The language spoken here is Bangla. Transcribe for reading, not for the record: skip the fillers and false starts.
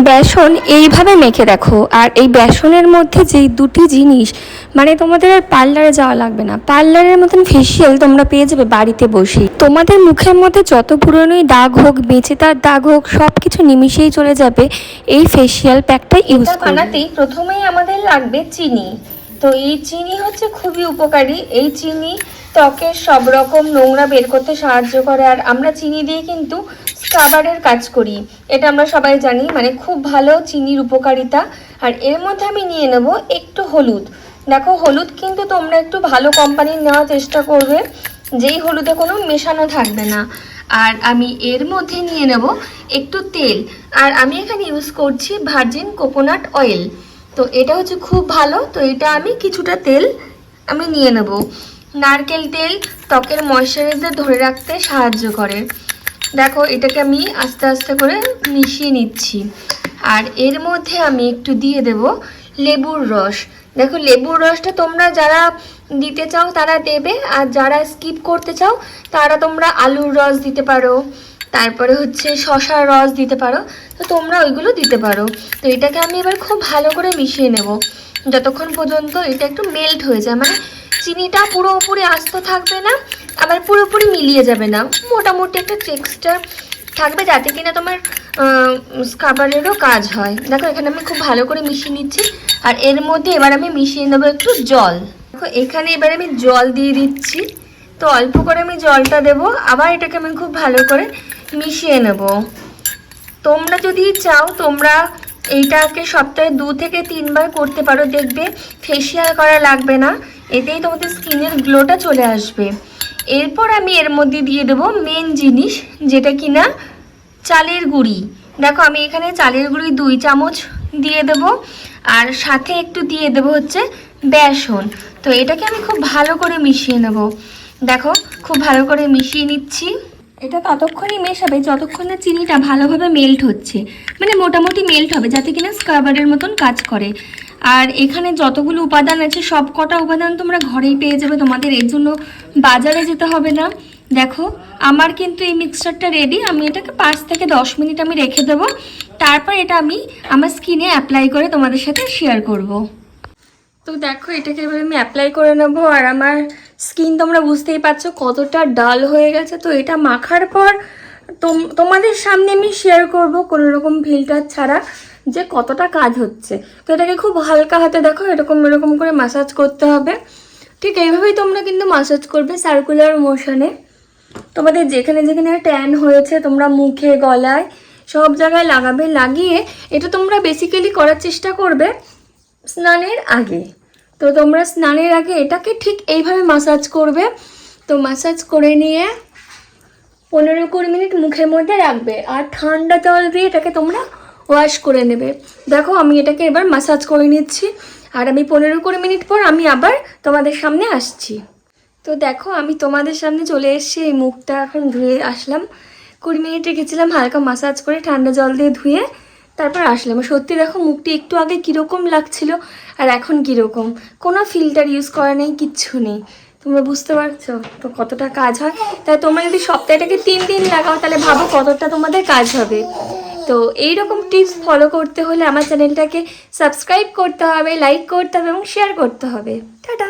বেসন এইভাবে মেখে দেখো, আর এই বেসনের মধ্যে যেই দুটি জিনিস, মানে তোমাদের আর পার্লারে যাওয়া লাগবে না। পার্লারের মতন ফেসিয়াল তোমরা পেয়ে যাবে বাড়িতে বসেই। তোমাদের মুখের মধ্যে যত পুরনোই দাগ হোক, মেচেদার দাগ হোক, সব কিছু নিমিশেই চলে যাবে এই ফেসিয়াল প্যাকটা ইউজ করে। বানাতেই প্রথমেই আমাদের লাগবে চিনি। তো এই চিনি হচ্ছে খুবই উপকারী। এই চিনি ত্বকের সব রকম নোংরা বের করতে সাহায্য করে, আর আমরা চিনি দিয়ে কিন্তু স্ক্রাবারের কাজ করি, এটা আমরা সবাই জানি। মানে খুব ভালো চিনির উপকারিতা। আর এর মধ্যে আমি নিয়ে নেব একটু হলুদ। দেখো, হলুদ কিন্তু তোমরা একটু ভালো কোম্পানির নেওয়ার চেষ্টা করবে, যেই হলুদে কোনো মেশানো থাকবে না। আর আমি এর মধ্যে নিয়ে নেব একটু তেল, আর আমি এখানে ইউজ করছি ভার্জিন কোকোনাট অয়েল। তো এটা হচ্ছে খুব ভালো। তো এটা আমি কিছুটা তেল আমি নিয়ে নেব। নারকেল তেল ত্বকের ময়শ্চারাইজার ধরে রাখতে সাহায্য করে। দেখো, এটাকে আমি আস্তে আস্তে করে মিশিয়ে নিচ্ছি। আর এর মধ্যে আমি একটু দিয়ে দেব লেবুর রস। দেখো, লেবুর রসটা তোমরা যারা দিতে চাও তারা দেবে, আর যারা স্কিপ করতে চাও তারা তোমরা আলুর রস দিতে পারো, তারপরে হচ্ছে শসার রস দিতে পারো। তো তোমরা ওইগুলো দিতে পারো। তো এটাকে আমি এবার খুব ভালো করে মিশিয়ে নেব, যতক্ষণ পর্যন্ত এটা একটু মেল্ট হয়ে যায়। মানে চিনিটা পুরোপুরি আস্ত থাকবে না, আবার পুরোপুরি মিলিয়ে যাবে না, মোটামুটি একটা টেক্সচার থাকবে, যাতে কিনা তোমার স্ক্রাবারেরও কাজ হয়। দেখো, এখানে আমি খুব ভালো করে মিশিয়ে নিচ্ছি। আর এর মধ্যে এবার আমি মিশিয়ে নেবো একটু জল। দেখো, এখানে এবার আমি জল দিয়ে দিচ্ছি। তো অল্প করে আমি জলটা দেবো, আবার এটাকে আমি খুব ভালো করে মিশিয়ে নেব। তোমরা যদি চাও তোমরা এইটাকে সপ্তাহে 2 থেকে 3 বার করতে পারো, দেখবে ফেসিয়াল করা লাগবে না, এতেই তোমাদের স্কিনের গ্লোটা চলে আসবে। এরপর আমি এর মধ্যে দিয়ে দেবো মেন জিনিস, যেটা কিনা চালের গুঁড়ি। দেখো, আমি এখানে চালের গুঁড়ি 2 চামচ দিয়ে দেবো, আর সাথে একটু দিয়ে দেবো হচ্ছে বেসন। তো এটাকে আমি খুব ভালো করে মিশিয়ে নেব। দেখো, খুব ভালো করে মিশিয়ে নিচ্ছি। এটা ততক্ষণই মেশাবে যতক্ষণ না চিনিটা ভালোভাবে মেল্ট হচ্ছে, মানে মোটামুটি মেল্ট হবে, যাতে কিনা স্ক্রাবারের মতন কাজ করে। আর এখানে যতগুলো উপাদান আছে সব কটা উপাদান তোমরা ঘরেই পেয়ে যাবে, তোমাদের এর জন্য বাজারে যেতে হবে না। দেখো, আমার কিন্তু এই মিক্সচারটা রেডি। আমি এটাকে 5 থেকে 10 মিনিট আমি রেখে দেবো, তারপর এটা আমি আমার স্কিনে অ্যাপ্লাই করে তোমাদের সাথে শেয়ার করব। তো দেখো, এটাকে এবার আমি অ্যাপ্লাই করে নেবো। আর আমার স্কিন তোমরা বুঝতেই পারছো কতটা ডাল হয়ে গেছে। তো এটা মাখার পর তোমাদের সামনে আমি শেয়ার করব কোনো রকম ফিল্টার ছাড়া যে কতটা কাজ হচ্ছে। তো এটাকে খুব হালকা হাতে দেখো এরকম করে ম্যাসাজ করতে হবে। ঠিক এইভাবেই তোমরা কিন্তু ম্যাসাজ করবে সার্কুলার মোশনে। তোমাদের যেখানে যেখানে ট্যান হয়েছে তোমরা মুখে, গলায় সব জায়গায় লাগাবে। লাগিয়ে এটা তোমরা বেসিক্যালি করার চেষ্টা করবে স্নানের আগে। তো তোমরা স্নানের আগে এটাকে ঠিক এইভাবে ম্যাসাজ করবে। তো ম্যাসাজ করে নিয়ে 15-20 মিনিট মুখের মধ্যে রাখবে, আর ঠান্ডা জল দিয়ে এটাকে তোমরা ওয়াশ করে নেবে। দেখো, আমি এটাকে এবার ম্যাসাজ করে নিচ্ছি, আর আমি 15-20 মিনিট পর আমি আবার তোমাদের সামনে আসছি। তো দেখো, আমি তোমাদের সামনে চলে এসেছি। এই মুখটা এখন ধুয়ে আসলাম, 20 মিনিট রেখেছিলাম হালকা ম্যাসাজ করে ঠান্ডা জল দিয়ে ধুয়ে, তারপর আসলাম। সত্যি দেখো, মুখটি একটু আগে কীরকম লাগছিল আর এখন কীরকম, কোনো ফিল্টার ইউজ করা নেই, কিচ্ছু নেই। তোমরা বুঝতে পারছো তো কতটা কাজ হয়। তাই তোমরা যদি সপ্তাহটাকে 3 দিন লাগাও তাহলে ভাবো কতটা তোমাদের কাজ হবে। তো এইরকম টিপস ফলো করতে হলে আমার চ্যানেলটাকে সাবস্ক্রাইব করতে হবে, লাইক করতে হবে এবং শেয়ার করতে হবে। টাটা।